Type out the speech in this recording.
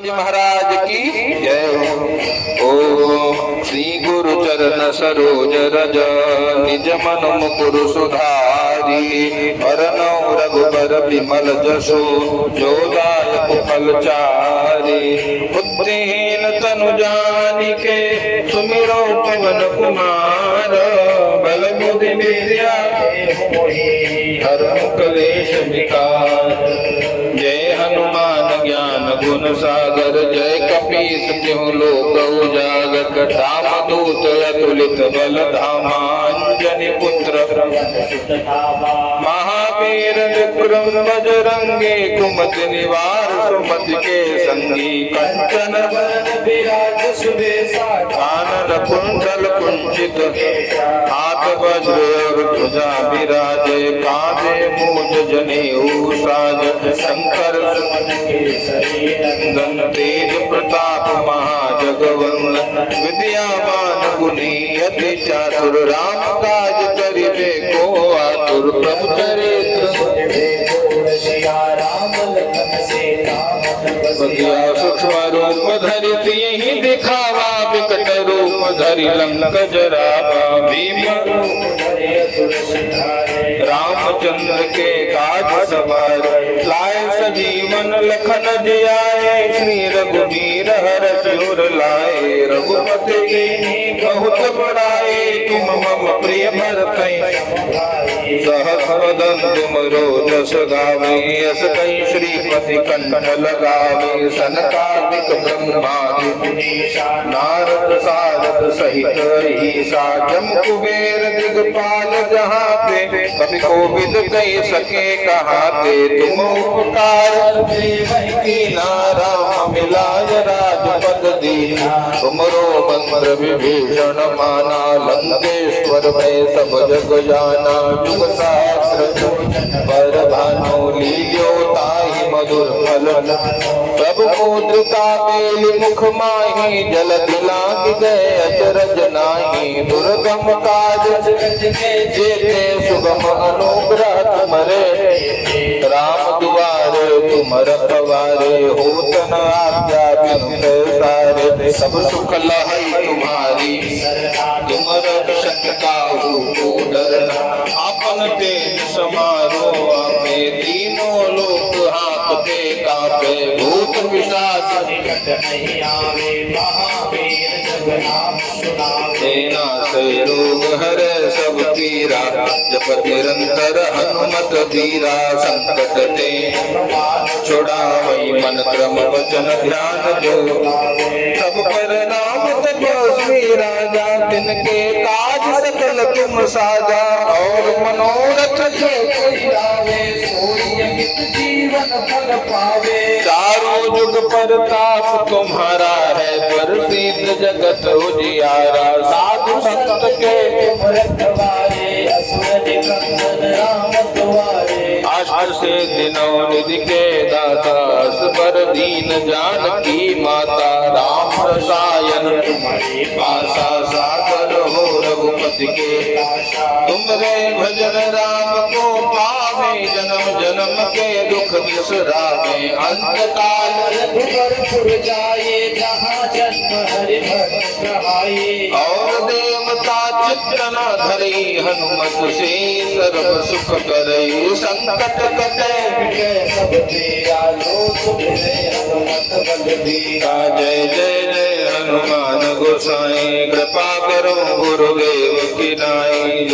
जी महाराज की जय। ओम श्री गुरु चरण सरोज रज निज मन मुकुर सुधारी वरनौ रघुबर विमल जसु जोदायक फलचारी बुद्धिहीन तनु जानिके सुमिरो पवन कुमार बल बुद्धि विद्या हरहु कलेश विकार। जय हनुमान ज्ञान गुण सागर जय कपीस तिहु लोक उजागर राम दूत अतुलित बल धामा अंजनी पुत्र महावीर विक्रम बजरंगी कुमति निवार सुमति के संगी कंचन विराज सुबेसा कानन कुंडल कुंचित हाथ वज्र और ध्वजा विराजे कांधे मूज जनेऊ साज शंकर नंदन तेज प्रताप महाजगवंदन विद्यावान गुणी अति चातुर राम काज करिबे को आतुर प्रभु चरित्र सूक्ष्म रूप धरि यही दिखावा विकट रूप धरि लंक जरावा भीम रामचंद्र के काज सवार लाए सजीवन लखन जियाए श्री रघुवीर हर सिर लाए रघुपति बहुत बड़ाए तुम मम प्रिय भरत सहस वदन तुम रोजस गावे यस कई श्रीपति कंठ लगावे सनकादिक ब्रह्मादि नारद सारद सहित ईसा जम कुबेर दिगपाल जहाँ पे कभी कोविद कही सके कहाते तुम उपकार नाराम मिलाय राजपद दीना तुमरो मंत्र विभीषण माना लंकेश्वर में सब जग जाना जुग सहस्र पर भानु लील्यो ताहि मधुर फल प्रभु मुद्रिका बेली मुख माही जल दिलांग गए अचरज नाही दुर्गम काज जेते सुगम अनुग्रह तुमरे राम दुआरे तुम रखवारे होत न आज्ञा बिनु सारे सब सुख लहई तुम्हारी तुम रक्षक काहू को डरना आपन तेज समारो आपे तीनों लोक हांकते कांपे भूत पिशाच निकट नहीं आवे महावीर जग नाम सुनावे सेना से रोग हरे सब पीरा जपत निरंतर हनुमत धीरा संकट ते छुड़ावई मन क्रम वचन ध्यान जो सब पर नाम तपस्वी राजा तिनके काज सकल तुम साजा और मनोरथ जो कोई लावे सोई अमित जीवन फल पावे चारों जुग पर ताप तुम्हारा है प्रसिद्ध जगत उजियारा साधु संत के तुम रखवारे असुर निकंदन राम द्वारे आश्र से दिनों निधि के दाता असबर दीन जानकी माता राम रसायन तुम्हारी पासा सागर हो रघुपति के तुमरे भजन राम को पावे जन्म जन्म के दुख बिसरावे अंत काल रघुवर जाए जहाँ जन्म हरि भक्त कहाए और देवता चित्त न धरे हनुमत से सर्व सुख करे संकट कटे मिटे सब तेरा लोक मिले हनुमत बलबीरा जय जय जय हनुमान गोसाई कृपा करो गुरुदेव की नाई।